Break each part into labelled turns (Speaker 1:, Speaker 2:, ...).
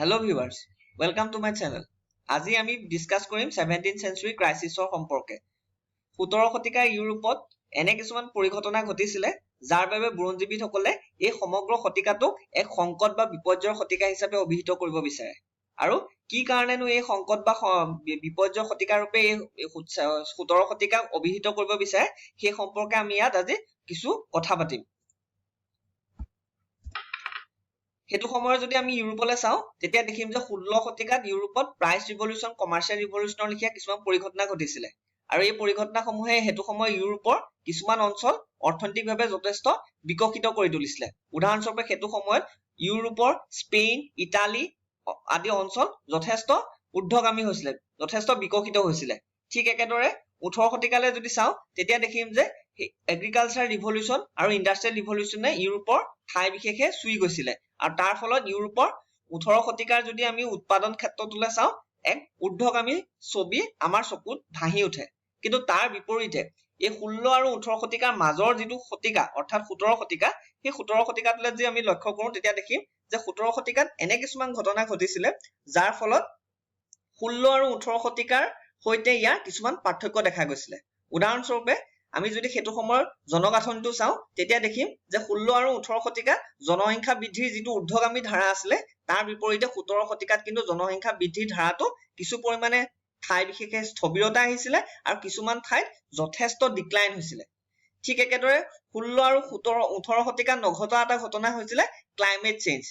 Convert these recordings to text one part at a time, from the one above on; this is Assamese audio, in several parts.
Speaker 1: Hello viewers, welcome to my channel. আজি আমি ডিসকাস কৰিম 17th century ক্ৰাইচিছৰ সম্পৰ্কে। 17 শতিকাৰ ইউৰোপত এনে কিছুমান পৰিঘটনা ঘটিছিলে যাৰ বাবে বুৰঞ্জীবিদসকলে এই সমগ্ৰ শতিকাটোক এক সংকট বা বিপৰ্যয়ৰ শতিকা হিচাপে অভিহিত কৰিব বিচাৰে। আৰু কি কাৰণেনো এই সংকট বা বিপৰ্যয়ৰ শতিকা ৰূপে এই 17 শতিকাক অভিহিত কৰিব বিচাৰে সেই সম্পৰ্কে আমি ইয়াত আজি কিছু কথা পাতিম। হেতু সময়ৰ যদি আমি ইউৰোপলৈ চাও তেতিয়া দেখিম যে 16 শতিকাত ইউৰোপত প্ৰাইচ ৰিভলিউচন কমাৰ্চিয়েল ৰিভলিউচনৰ লিখিয়া কিছুমান পৰিঘটনা ঘটিছিলে আৰু এই পৰিঘটনাসমূহে হেতু সময় ইউৰোপৰ কিছুমান অঞ্চল অৰ্থনৈতিকভাৱে যথেষ্ট বিকশিত কৰি তুলিছিলে। উদাহৰণস্বৰূপে হেতু সময়ত ইউৰোপৰ স্পেইন ইটালী আদি অঞ্চল যথেষ্ট ঊৰ্ধ্বগামী হৈছিলে যথেষ্ট বিকশিত হৈছিলে। ঠিক একেদৰে 18 শতিকালৈ যদি চাও তেতিয়া দেখিম যে এগ্ৰিকালচাৰ ৰিভলিউচন আৰু ইণ্ডাষ্ট্ৰিয়েল ৰিভলিউচনে ইউৰোপৰ ঠাই বিশেষে চুই গৈছিলে আৰু তাৰ ফলত ইউৰোপৰ 18 শতিকাৰ যদি আমি উৎপাদন ক্ষেত্ৰটোলৈ চাও এক ঊৰ্ধ্বগামী ছবি আমাৰ চকুত ভাহি উঠে। কিন্তু তাৰ বিপৰীতে এই 16 আৰু 18 শতিকাৰ মাজৰ যিটো শতিকা অৰ্থাৎ 17 শতিকা সেই 17 শতিকালৈ যদি আমি লক্ষ্য কৰো তেতিয়া দেখিম যে 17 শতিকাত এনে কিছুমান ঘটনা ঘটিছিলে যাৰ ফলত 16 আৰু 18 শতিকাৰ সৈতে ইয়াৰ কিছুমান পাৰ্থক্য দেখা গৈছিলে। উদাহৰণস্বৰূপে আমি যদি হেতু সময়ৰ জনগাঁথনিটো চাও তেতিয়া দেখিম যে 16 আৰু 18 শতিকাত জনসংখ্যা বৃদ্ধিৰ যিটো ঊৰ্ধ্বগামী ধাৰা আছিলে তাৰ বিপৰীতে 17 শতিকাত কিন্তু জনসংখ্যা বৃদ্ধিৰ ধাৰাটো কিছু পৰিমাণে ঠাই বিশেষে স্থবিৰতা আহিছিলে আৰু কিছুমান ঠাইত যথেষ্ট ডিক্লাইন হৈছিলে। ঠিক একেদৰে 16 আৰু 18 শতিকাত নঘটা এটা ঘটনা হৈছিলে ক্লাইমেট চেঞ্জ।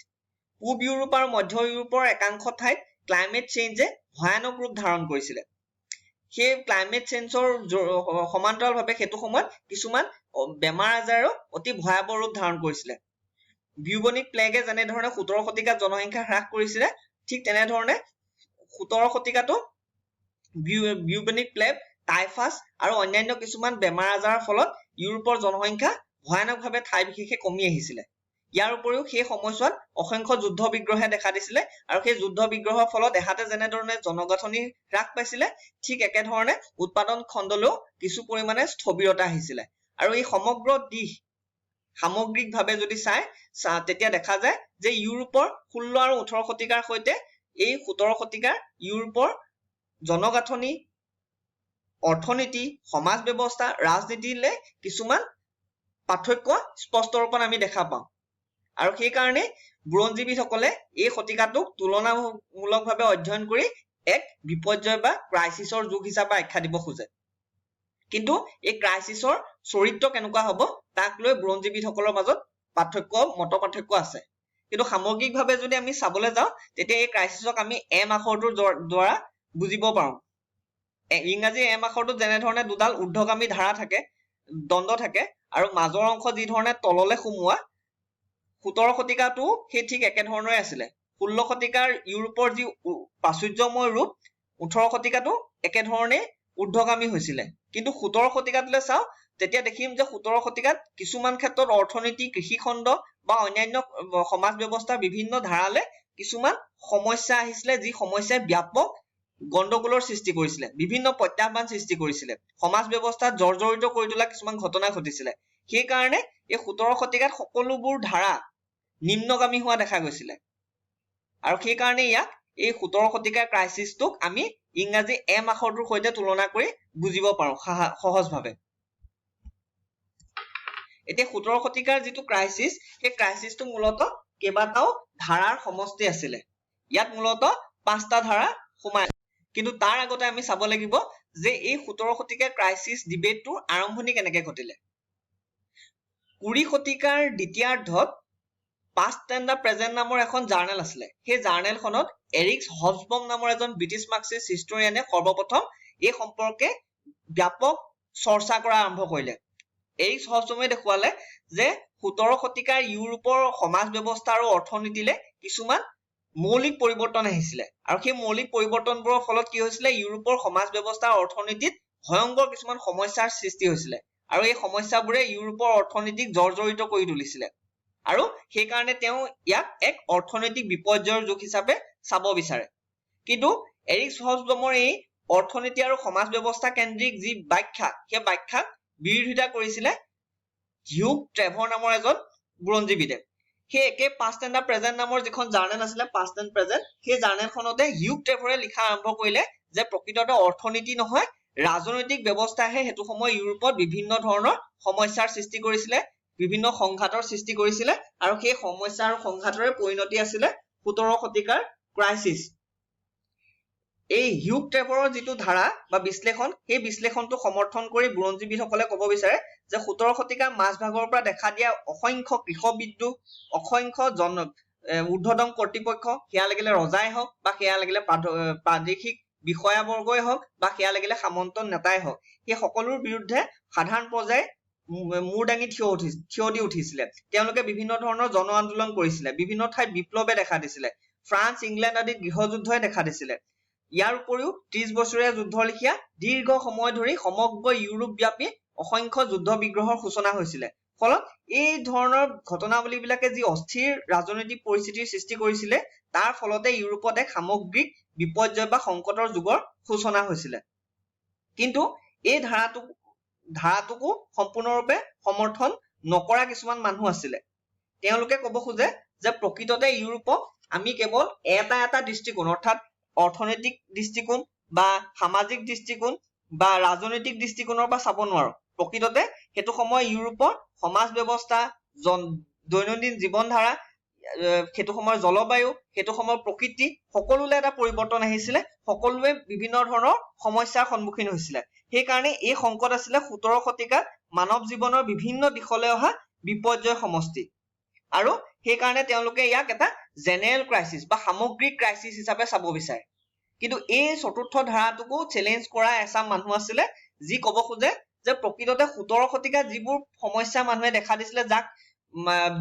Speaker 1: পূব ইউৰোপ আৰু মধ্য ইউৰোপৰ একাংশ ঠাইত ক্লাইমেট চেঞ্জে ভয়ানক ৰূপ ধাৰণ কৰিছিলে। সেই ক্লাইমেট চেঞ্জৰ সমান্তৰালভাৱে হেতু সময়ত কিছুমান বেমাৰ আজাৰো অতি ভয়াৱহ ৰূপ ধাৰণ কৰিছিলে। বিউবনিক প্লেগে যেনে ধৰণে 17 শতিকাত জনসংখ্যা হ্ৰাস কৰিছিলে ঠিক তেনে ধৰণে 17 শতিকাতো বিউবনিক প্লেগ টাইফাছ আৰু অন্যান্য কিছুমান বেমাৰ আজাৰৰ ফলত ইউৰোপৰ জনসংখ্যা ভয়ানকভাৱে ঠাই বিশেষে কমি আহিছিলে। ইয়াৰ উপৰিও সেই সময়ছোৱাত অসংখ্য যুদ্ধ বিগ্ৰহে দেখা দিছিলে আৰু সেই যুদ্ধ বিগ্ৰহৰ ফলত এহাতে যেনে ধৰণে জনগাঁথনি হ্ৰাস পাইছিলে ঠিক একে ধৰণে উৎপাদন খণ্ডলৈও কিছু পৰিমাণে স্থবিৰতা আহিছিলে। আৰু এই সমগ্ৰ দিশ সামগ্ৰিকভাৱে যদি চাই তেতিয়া দেখা যায় যে ইউৰোপৰ 16 আৰু 18 শতিকাৰ সৈতে এই 17 শতিকাৰ ইউৰোপৰ জনগাঁথনি অৰ্থনীতি সমাজ ব্যৱস্থা ৰাজনীতিলে কিছুমান পাৰ্থক্য স্পষ্ট ৰূপত আমি দেখা পাওঁ। আৰু সেই কাৰণে বুৰঞ্জীবিদসকলে এই শতিকাটোক তুলনামূলকভাৱে অধ্যয়ন কৰি এক বিপৰ্যয় বা ক্ৰাইচিছৰ যুগ হিচাপে আখ্যা দিব খোজে। কিন্তু এই ক্ৰাইচিছৰ চৰিত্ৰ কেনেকুৱা হ'ব তাক লৈ বুৰঞ্জীবিদসকলৰ মাজত মত পাৰ্থক্য আছে। কিন্তু সামগ্ৰিকভাৱে যদি আমি চাবলৈ যাওঁ তেতিয়া এই ক্ৰাইচিছক আমি এম আখৰটোৰ দ্বাৰা বুজিব পাৰো। ইংৰাজী এম আখৰটোত যেনে ধৰণে দুডাল ঊৰ্ধ্বগামী ধাৰা থাকে দণ্ড থাকে আৰু মাজৰ অংশ যি ধৰণে তললৈ সুমুৱা 17 শতিকাটো সেই ঠিক একে ধৰণৰে আছিলে। 16 শতিকাৰ ইউৰোপৰ যি প্ৰাচুৰ্যময় ৰূপ 18 শতিকাটো একে ধৰণে ঊৰ্ধ্বগামী হৈছিলে। কিন্তু 17 শতিকালৈ চাও তেতিয়া দেখিম যে 17 শতিকাত কিছুমান ক্ষেত্ৰত অৰ্থনীতি কৃষিখণ্ড বা অন্যান্য সমাজ ব্যৱস্থাৰ বিভিন্ন ধাৰালে কিছুমান সমস্যা আহিছিলে যি সমস্যাই ব্যাপক গণ্ডগোলৰ সৃষ্টি কৰিছিলে বিভিন্ন প্ৰত্যাহ্বান সৃষ্টি কৰিছিলে সমাজ ব্যৱস্থাত জৰ্জৰিত কৰি তোলা কিছুমান ঘটনা ঘটিছিলে। সেই কাৰণে এই 17 শতিকাত সকলোবোৰ ধাৰা নিম্নগামী হোৱা দেখা গৈছিলে আৰু সেই কাৰণে ইয়াক এই 17 শতিকাৰ ক্ৰাইচিছটোক আমি ইংৰাজী এম আখৰটোৰ সৈতে তুলনা কৰি বুজিব পাৰো সহজভাৱে। এতিয়া 17 শতিকাৰ যিটো ক্ৰাইচিছ সেই ক্ৰাইচিছটো মূলতঃ কেইবাটাও ধাৰাৰ সমষ্টি আছিলে। ইয়াত মূলতঃ 5টা ধাৰা সোমাই। কিন্তু তাৰ আগতে আমি চাব লাগিব যে এই 17 শতিকাৰ ক্ৰাইচিছ ডিবেটটোৰ আৰম্ভণি কেনেকৈ ঘটিলে। 20 শতিকাৰ দ্বিতীয়াৰ্ধত পাষ্ট এণ্ড দ্য প্ৰেজেণ্ট নামৰ এখন জাৰ্নেল আছিলে। সেই জাৰ্নেলখনত এৰিক হবছবম নামৰ এজন ব্ৰিটিছ মাৰ্ক্সিষ্ট হিষ্টৰিয়ানে সৰ্বপ্ৰথম এই সম্পৰ্কে ব্যাপক চৰ্চা কৰা আৰম্ভ কৰিলে। এৰিক হবছবমে দেখুৱালে যে 17 শতিকাৰ ইউৰোপৰ সমাজ ব্যৱস্থা আৰু অৰ্থনীতিলে কিছুমান মৌলিক পৰিৱৰ্তন আহিছিলে আৰু সেই মৌলিক পৰিৱৰ্তনবোৰৰ ফলত কি হৈছিলে ইউৰোপৰ সমাজ ব্যৱস্থা অৰ্থনীতিত ভয়ংকৰ কিছুমান সমস্যাৰ সৃষ্টি হৈছিলে আৰু এই সমস্যাবোৰে ইউৰোপৰ অৰ্থনীতিক জৰ্জৰিত কৰি তুলিছিলে আৰু সেই কাৰণে তেওঁ ইয়াক এক অৰ্থনৈতিক বিপৰ্যয়ৰ যুগ হিচাপে চাব বিচাৰে। কিন্তু এৰিক হবছবমৰ এই অৰ্থনীতি আৰু সমাজ ব্যৱস্থা কেন্দ্ৰিক যি ব্যাখ্যা সেই ব্যাখ্যাক বিৰোধিতা কৰিছিলে হিউগ ট্ৰেভৰ নামৰ এজন বুৰঞ্জীবিদে। সেই একে পাষ্ট এণ্ড প্ৰেজেণ্ট নামৰ যিখন জাৰ্নেল আছিলে পাষ্ট এণ্ড প্ৰেজেণ্ট, সেই জাৰ্নেলখনতে হিউগ ট্ৰেভৰে লিখা আৰম্ভ কৰিলে যে প্ৰকৃততে অৰ্থনীতি নহয় ৰাজনৈতিক ব্যৱস্থাহে সেইটো সময় ইউৰোপত বিভিন্ন ধৰণৰ সমস্যাৰ সৃষ্টি কৰিছিলে, বিভিন্ন সংঘাতৰ সৃষ্টি কৰিছিলে, আৰু সেই সমস্যা আৰু সংঘাতৰে পৰিণতি আছিলে 17 শতিকাৰ ক্ৰাইচিছ। এই হিউগ ট্ৰেভৰৰ যিটো ধাৰা বা বিশ্লেষণ, সেই বিশ্লেষণটো সমৰ্থন কৰি বুৰঞ্জীবিদসকলে ক'ব বিচাৰে যে 17 শতিকাৰ মাজভাগৰ পৰা দেখা দিয়া অসংখ্য কৃষক বিদ্ৰোহ, অসংখ্য ঊৰ্ধ্বতন কৰ্তৃপক্ষ, সেয়া লাগিলে ৰজাই হওক বা সেয়া লাগিলে প্ৰাদেশিক বিষয়াবৰ্গই হওক বা সেয়া লাগিলে সামন্ত নেতাই হওক, সেই সকলোৰ বিৰুদ্ধে সাধাৰণ প্ৰজাই মূৰ দাঙি থিয় দি উঠিছিলে। তেওঁলোকে বিভিন্ন ধৰণৰ জন আন্দোলন কৰিছিলে, বিভিন্ন ঠাইত বিপ্লৱে দেখা দিছিলে, ফ্ৰান্স ইংলেণ্ড আদিত গৃহযুদ্ধই দেখা দিছিলে। ইয়াৰ উপৰিও 30 বছৰীয়া যুদ্ধৰ লেখীয়া দীৰ্ঘ সময় ধৰি সমগ্ৰ ইউৰোপ ব্যাপী অসংখ্য যুদ্ধ বিগ্ৰহৰ সূচনা হৈছিলে। ফলত এই ধৰণৰ ঘটনাৱলীবিলাকে যি অস্থিৰ ৰাজনৈতিক পৰিস্থিতিৰ সৃষ্টি কৰিছিলে, তাৰ ফলতে ইউৰোপত এক সামগ্ৰিক বিপৰ্যয় বা সংকটৰ যুগৰ সূচনা হৈছিলে। কিন্তু এই ধাৰাটোকো সম্পূৰ্ণৰূপে সমৰ্থন নকৰা কিছুমান মানুহ আছিলে। তেওঁলোকে ক'ব খোজে যে প্ৰকৃততে ইউৰোপক আমি কেৱল এটা দৃষ্টিকোণ, অৰ্থাৎ অৰ্থনৈতিক দৃষ্টিকোণ বা সামাজিক দৃষ্টিকোণ বা ৰাজনৈতিক দৃষ্টিকোণৰ পৰা চাব নোৱাৰো। প্ৰকৃততে সেইটো সময় ইউৰোপৰ সমাজ ব্যৱস্থা, দৈনন্দিন জীৱন ধাৰা, সেইটো সময়ৰ জলবায়ু, সেইটো সময়ৰ প্ৰকৃতি, সকলোলে এটা পৰিৱৰ্তন আহিছিলে, সকলোৱে বিভিন্ন ধৰণৰ সমস্যাৰ সন্মুখীন হৈছিলে। সেইকাৰণে এই সংকট আছিলে 17 শতিকাত মানৱ জীৱনৰ বিভিন্ন দিশলৈ অহা বিপৰ্যয় সমষ্টি, আৰু সেইকাৰণে তেওঁলোকে ইয়াক এটা জেনেৰেল ক্ৰাইচিছ বা সামগ্ৰিক ক্ৰাইচিছ হিচাপে চাব বিচাৰে। কিন্তু এই চতুৰ্থ ধাৰাটোকো চেলেঞ্জ কৰা এচাম মানুহ আছিলে, যি ক'ব খোজে যে প্ৰকৃততে 17 শতিকাত যিবোৰ সমস্যা মানুহে দেখা দিছিলে, যাক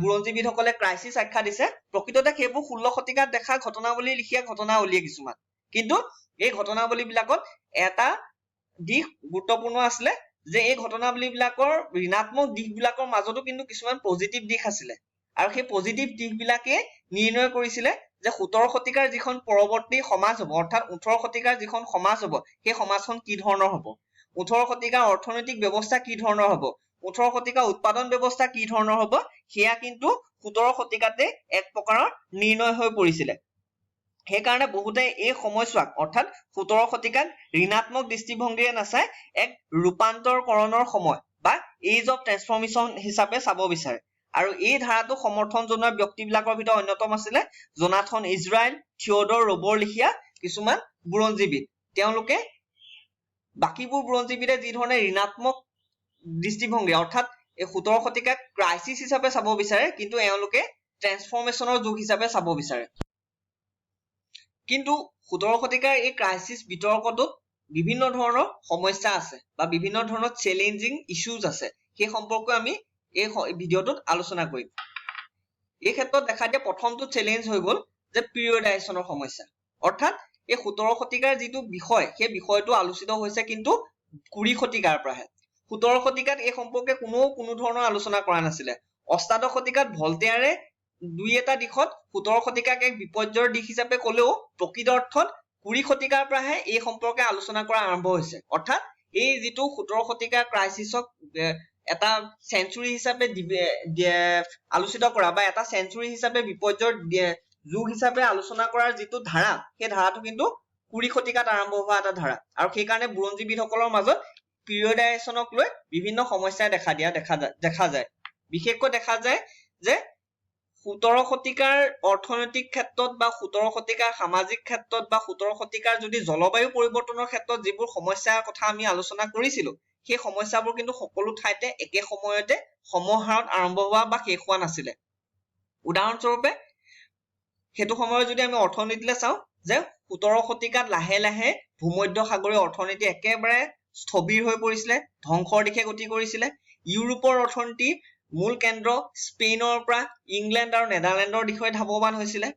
Speaker 1: বুৰঞ্জীবিদসকলে ক্ৰাইচিছ আখ্যা দিছে, প্ৰকৃততে সেইবোৰ 16 শতিকাত দেখা ঘটনাৱলী লিখীয়া ঘটনাৱলীয়ে কিছুমান। কিন্তু এই ঘটনাৱলীবিলাকত এটা দিশ গুৰুত্বপূৰ্ণ আছিলে যে এই ঘটনাৱলীবিলাকৰ ঋণাত্মক দিশবিলাকৰ মাজতো কিন্তু কিছুমান পজিটিভ দিশ আছিলে, আৰু সেই পজিটিভ দিশবিলাকে নিৰ্ণয় কৰিছিলে যে 17 শতিকাৰ যিখন পৰৱৰ্তী সমাজ হ'ব, অৰ্থাৎ 18 শতিকাৰ যিখন সমাজ হ'ব, সেই সমাজখন কি ধৰণৰ হ'ব, 18 শতিকাৰ অৰ্থনৈতিক ব্যৱস্থা কি ধৰণৰ হ'ব, 18 শতিকাৰ উৎপাদন ব্যৱস্থা কি ধৰণৰ হ'ব, সেয়া কিন্তু 17 শতিকাতে এক প্ৰকাৰৰ নিৰ্ণয় হৈ পৰিছিলে। সেইকাৰণে বহুতে এই সময়ছোৱাক, অৰ্থাৎ 17 শতিকাক ঋণাত্মক দৃষ্টিভংগীৰে নাচাই এক ৰূপান্তৰকৰণৰ সময় বা এজ অফ ট্ৰেন্সফৰ্মেশ্যন হিচাপে চাব বিচাৰে। আৰু এই ধাৰাটো সমৰ্থন জনোৱা ব্যক্তিবিলাকৰ ভিতৰত অন্যতম আছিলে জোনাথন ইজৰাইল, থিঅডৰ ৰবৰ লেখীয়া কিছুমান বুৰঞ্জীবিদ। তেওঁলোকে বাকীবোৰ বুৰঞ্জীবিদে যি ধৰণে ঋণাত্মক দৃষ্টিভংগী, অৰ্থাৎ এই 17 শতিকাক ক্ৰাইচিছ হিচাপে চাব বিচাৰে, কিন্তু এওঁলোকে ট্ৰেন্সফৰ্মেশ্যনৰ যুগ হিচাপে চাব বিচাৰে। কিন্তু 17 শতিকাৰ এই ক্ৰাইচিছ বিতৰ্কটোত বিভিন্ন ধৰণৰ সমস্যা আছে বা বিভিন্ন ধৰণৰ চেলেঞ্জিং ইছ্যুজ আছে, সেই সম্পৰ্কে আমি এই ভিডিঅ'টোত আলোচনা কৰিম। এই ক্ষেত্ৰত দেখা দিয়া প্ৰথমটো চেলেঞ্জ হৈ গ'ল যে পিৰিয়ডাইজেশ্যনৰ সমস্যা, অৰ্থাৎ এই 17 শতিকাৰ যিটো বিষয়, সেই বিষয়টো আলোচিত হৈছে কিন্তু 20 শতিকাৰ পৰাহে। 17 শতিকাত এই সম্পৰ্কে কোনো ধৰণৰ আলোচনা কৰা নাছিলে। অষ্টাদশ শতিকাত ভল্টেয়াৰে দুই এটা দিশত 17 শতিকাক এক বিপৰ্যয়ৰ দিশ হিচাপে ক'লেও প্ৰকৃত অৰ্থত 20 শতিকাৰ পৰাহে এই সম্পৰ্কে আলোচনা কৰা আৰম্ভ হৈছে। অৰ্থাৎ এই যিটো 17 শতিকাৰ ক্ৰাইচিছক এটা চেঞ্চুৰী হিচাপে আলোচিত কৰা বা এটা চেঞ্চুৰী হিচাপে বিপৰ্যয়ৰ যুগ হিচাপে আলোচনা কৰাৰ যিটো ধাৰা, সেই ধাৰাটো কিন্তু 20 শতিকাত আৰম্ভ হোৱা এটা ধাৰা, আৰু সেইকাৰণে বুৰঞ্জীবিদসকলৰ মাজত পিৰিয়ডাইজেশ্যনক লৈ বিভিন্ন সমস্যাই দেখা যায়। বিশেষকৈ দেখা যায় যে 17 শতিকাৰ অৰ্থনৈতিক ক্ষেত্ৰত বা 17 শতিকাৰ সামাজিক ক্ষেত্ৰত বা 17 শতিকাৰ যদি জলবায়ু পৰিৱৰ্তনৰ ক্ষেত্ৰত যিবোৰ সমস্যাৰ কথা আমি আলোচনা কৰিছিলো, সেই সমস্যাবোৰ কিন্তু সকলো ঠাইতে একে সময়তে সমহাৰত আৰম্ভ হোৱা বা শেষ হোৱা নাছিলে। উদাহৰণস্বৰূপে সেইটো সময়ত যদি আমি অৰ্থনীতিলৈ চাওঁ, যে 17 শতিকাত লাহে লাহে ভূমধ্য সাগৰীয় অৰ্থনীতি একেবাৰে স্থবিৰ হৈ পৰিছিলে, ধ্বংসৰ দিশে গতি কৰিছিলে। ইউৰোপৰ অৰ্থনীতি মূল কেন্দ্ৰ স্পেইনৰ পৰা ইংলেণ্ড আৰু নেদাৰলেণ্ডৰ দিশে ধাৱমান হৈছিলে।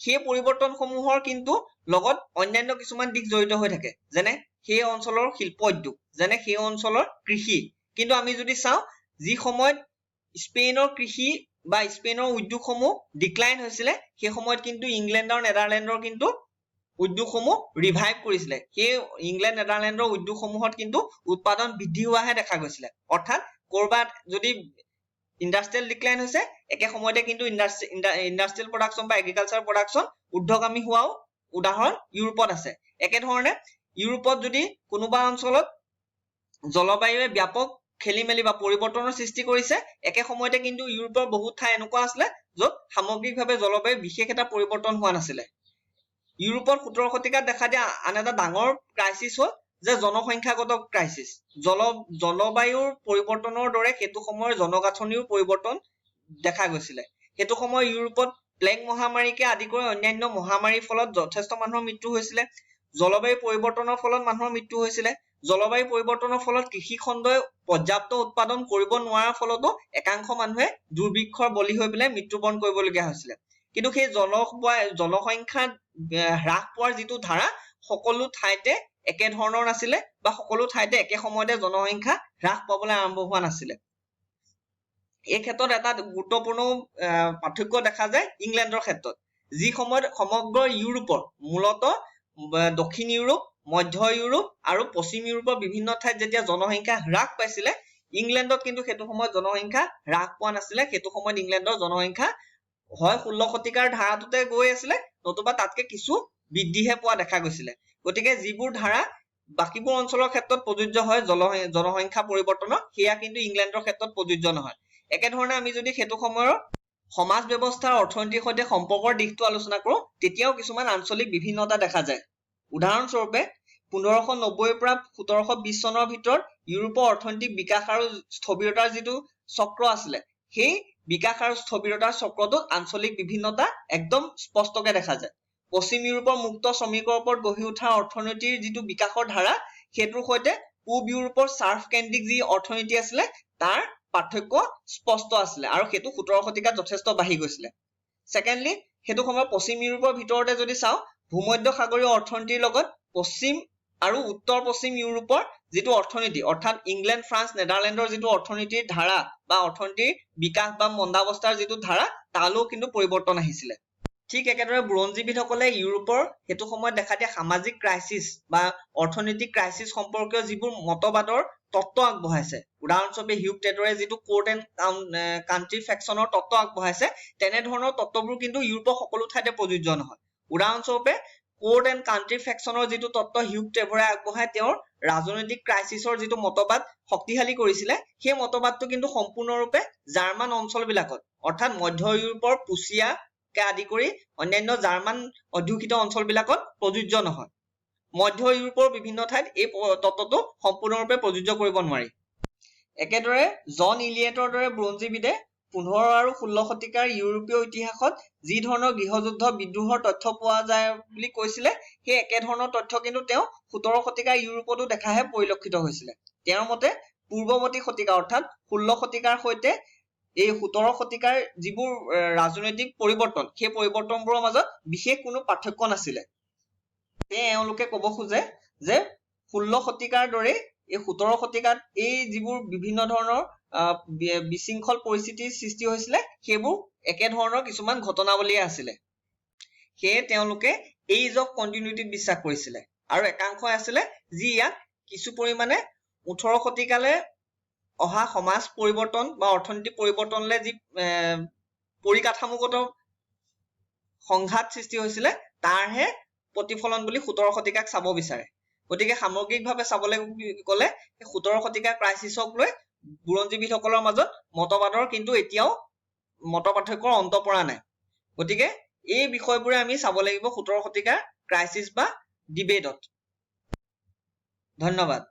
Speaker 1: সেই পৰিৱৰ্তনসমূহৰ কিন্তু লগত অন্যান্য কিছুমান দিশ জড়িত হৈ থাকে, যেনে সেই অঞ্চলৰ শিল্প উদ্যোগ, যেনে সেই অঞ্চলৰ কৃষি। কিন্তু আমি যদি চাওঁ, যি সময়ত স্পেইনৰ কৃষি বা স্পেইনৰ উদ্যোগসমূহ ডিক্লাইন হৈছিলে, সেই সময়ত কিন্তু ইংলেণ্ড আৰু নেদাৰলেণ্ডৰ কিন্তু উদ্যোগসমূহ ৰিভাইভ কৰিছিলে। সেই ইংলেণ্ড নেদাৰলেণ্ডৰ উদ্যোগসমূহত কিন্তু উৎপাদন বৃদ্ধি হোৱাহে দেখা গৈছিলে। অৰ্থাৎ কৰবাত যদি ইণ্ডাষ্ট্ৰিয়েল ডিক্লাইন হৈছে, একে সময়তে কিন্তু ইণ্ডাষ্ট্ৰিয়েল প্ৰডাকশ্যন বা এগ্ৰিকালচাৰ প্ৰডাকশ্যন ঊৰ্ধ্বগামী হোৱাও উদাহৰণ ইউৰোপত আছে। একেধৰণে ইউৰোপত যদি কোনোবা অঞ্চলত জলবায়ুৱে ব্যাপক খেলি মেলি বা পৰিৱৰ্তনৰ সৃষ্টি কৰিছে, একে সময়তে কিন্তু ইউৰোপৰ বহুত ঠাই এনেকুৱা আছিলে য'ত সামগ্ৰিকভাৱে জলবায়ুৰ বিশেষ এটা পৰিৱৰ্তন হোৱা নাছিলে। ইউৰোপত 17 শতিকাত দেখা দিয়া আন এটা ডাঙৰ ক্ৰাইচিছ হ'ল যে জনসংখ্যাগত ক্ৰাইচিছ। জলবায়ুৰ পৰিৱৰ্তনৰ দৰে সেইটো সময়ৰ জনগাঁথনিৰ পৰিৱৰ্তন দেখা গৈছিলে। সেইটো সময় ইউৰোপত প্লেগ মহামাৰীকে আদি কৰি অন্যান্য মহামাৰীৰ ফলত যথেষ্ট মানুহৰ মৃত্যু হৈছিলে। জলবায়ু পৰিৱৰ্তনৰ ফলত মানুহৰ মৃত্যু হৈছিলে। জলবায়ু পৰিৱৰ্তনৰ ফলত কৃষি খণ্ডই পৰ্যাপ্ত উৎপাদন কৰিব নোৱাৰাৰ ফলতো একাংশ মানুহে দুৰ্ভিক্ষৰ বলি হৈ পেলাই মৃত্যুবৰণ কৰিবলগীয়া হৈছিলে। কিন্তু সেই জনসংখ্যা হ্ৰাস পোৱাৰ যিটো ধাৰা সকলো ঠাইতে একে ধৰণৰ নাছিলে বা সকলো ঠাইতে একে সময়তে জনসংখ্যা হ্ৰাস পাবলৈ আৰম্ভ হোৱা নাছিলে। এই ক্ষেত্ৰত এটা গুৰুত্বপূৰ্ণ পাৰ্থক্য দেখা যায় ইংলেণ্ডৰ ক্ষেত্ৰত, যি সময়ত সমগ্ৰ ইউৰোপৰ মূলতঃ দক্ষিণ ইউৰোপ, মধ্য ইউৰোপ আৰু পশ্চিম ইউৰোপৰ বিভিন্ন ঠাইত যেতিয়া জনসংখ্যা হ্ৰাস পাইছিলে, ইংলেণ্ডত কিন্তু সেইটো সময়ত জনসংখ্যা হ্ৰাস পোৱা নাছিলে। সেইটো সময়ত ইংলেণ্ডৰ জনসংখ্যা হয় 16 শতিকাৰ ধাৰাটোতে গৈ আছিলে, নতুবা তাতকে কিছু বৃদ্ধিহে পোৱা দেখা গৈছিলে। গতিকে যিবোৰ ধাৰা বাকীবোৰ অঞ্চলৰ ক্ষেত্ৰত প্ৰযোজ্য হয় জনসংখ্যা পৰিৱৰ্তনৰ, সেয়া কিন্তু ইংলেণ্ডৰ ক্ষেত্ৰত প্ৰযোজ্য নহয়। একেধৰণে আমি যদি সেইটো সময়ৰ সমাজ ব্যৱস্থাৰ অৰ্থনীতিৰ সৈতে সম্পৰ্কৰ দিশটো আলোচনা কৰো, তেতিয়াও কিছুমান আঞ্চলিক বিভিন্নতা দেখা যায়। উদাহৰণস্বৰূপে 1590 পৰা 1720 চনৰ ভিতৰত ইউৰোপৰ অৰ্থনৈতিক বিকাশ আৰু স্থবিৰতাৰ যিটো চক্ৰ আছিলে, সেই বিকাশ আৰু স্থবিৰতাৰ চক্ৰটোত আঞ্চলিক বিভিন্নতা একদম স্পষ্টকে দেখা যায়। পশ্চিম ইউৰোপৰ মুক্ত শ্ৰমিকৰ ওপৰত গঢ়ি উঠা অৰ্থনীতিৰ যিটো বিকাশৰ ধাৰা, সেইটোৰ সৈতে পূব ইউৰোপৰ চাৰ্ফ কেন্দ্ৰিক যি অৰ্থনীতি আছিলে তাৰ পাৰ্থক্য স্পষ্ট আছিলে আৰু সেইটো 17 শতিকাত যথেষ্ট বাঢ়ি গৈছিলে। ছেকেণ্ডলি, সেইটো সময়ত পশ্চিম ইউৰোপৰ ভিতৰতে যদি চাওঁ, ভূমধ্য সাগৰীয় অৰ্থনীতিৰ লগত পশ্চিম আৰু উত্তৰ পশ্চিম ইউৰোপৰ যিটো অৰ্থনীতি, অৰ্থাৎ ইংলেণ্ড, ফ্ৰান্স, নেদাৰলেণ্ডৰ যিটো অৰ্থনীতিৰ ধাৰা বা অৰ্থনীতিৰ বিকাশ বা মন্দাৱস্থাৰ যিটো ধাৰা, তালৈও কিন্তু পৰিৱৰ্তন আহিছিলে। ঠিক একেদৰে বুৰঞ্জীবিদসকলে ইউৰোপৰ সেইটো সময়ত দেখা দিয়া সামাজিক ক্ৰাইচিছ বা অৰ্থনৈতিক ক্ৰাইচিছ সম্পৰ্কীয় যিবোৰ মতবাদৰ তত্ত্ব আগবঢ়াইছে, উদাহৰণস্বৰূপে হিউগ টেডৰে যিটো কোৰ্ট এণ্ড কাণ্ট্ৰি ফেকশ্যনৰ তত্ত্ব আগবঢ়াইছে, তেনেধৰণৰ তত্ত্ববোৰ কিন্তু ইউৰোপৰ সকলো ঠাইতে প্ৰযোজ্য নহয়। উদাহৰণস্বৰূপে কোৰ্ট এণ্ড কাণ্ট্ৰি ফেকশ্যনৰ যিটো তত্ত্ব হিউগ টেডৰে আগবঢ়াই তেওঁৰ ৰাজনৈতিক ক্ৰাইচিছৰ যিটো মতবাদ শক্তিশালী কৰিছিলে, সেই মতবাদটো কিন্তু সম্পূৰ্ণৰূপে জাৰ্মান অঞ্চলবিলাকত, অৰ্থাৎ মধ্য ইউৰোপৰ প্ৰুছিয়াকে আদি কৰি অন্যান্য জাৰ্মান অধ্যুষিত অঞ্চলবিলাকত প্ৰযোজ্য নহয়। মধ্য ইউৰোপৰ বিভিন্ন ঠাইত এই তত্ত্বটো সম্পূৰ্ণৰূপে প্ৰযোজ্য কৰিব নোৱাৰি। একেদৰে জন ইলিয়েটৰ দৰে বুৰঞ্জীবিদে 15 আৰু 16 শতিকাৰ ইউৰোপীয় ইতিহাসত যি ধৰণৰ গৃহযুদ্ধ বিদ্ৰোহৰ তথ্য পোৱা যায় বুলি কৈছিলে, সেই একেধৰণৰ তথ্য কিন্তু তেওঁ 17 শতিকাৰ ইউৰোপতো দেখাহে পৰিলক্ষিত হৈছিলে। তেওঁৰ মতে পূৰ্বৱৰ্তী শতিকা অৰ্থাৎ 16 শতিকাৰ সৈতে এই 17 শতিকাৰ যিবোৰ ৰাজনৈতিক পৰিৱৰ্তন, সেই পৰিৱৰ্তনবোৰৰ মাজত বিশেষ কোনো পাৰ্থক্য নাছিলে। এওঁলোকে ক'ব খোজে যে 16 শতিকাৰ দৰে এই 17 শতিকাত এই যিবোৰ বিভিন্ন ধৰণৰ বিশৃংখল পৰিস্থিতিৰ সৃষ্টি হৈছিলে, সেইবোৰ একেধৰণৰ কিছুমান ঘটনাৱলীয়ে আছিলে। সেয়ে তেওঁলোকে এইজ অফ কণ্টিনিউটিত বিশ্বাস কৰিছিলে আৰু একাংশই আছিলে যি ইয়াক কিছু পৰিমাণে 18 শতিকালৈ অহা সমাজ পৰিৱৰ্তন বা অৰ্থনৈতিক পৰিৱৰ্তনলৈ যি পৰিকাঠামোগত সংঘাত সৃষ্টি হৈছিলে তাৰহে প্ৰতিফলন বুলি 17 শতিকাক চাব বিচাৰে। গতিকে সামগ্ৰিকভাৱে চাবলৈ গ'লে 17 শতিকাৰ ক্ৰাইচিছক লৈ বুৰঞ্জীবিদসকলৰ মাজত মতবাদৰ কিন্তু এতিয়াও মতপাৰ্থক্যৰ অন্ত পৰা নাই। গতিকে এই বিষয়বোৰে আমি চাব লাগিব 17 শতিকাৰ ক্ৰাইচিছ বা ডিবেটত। ধন্যবাদ।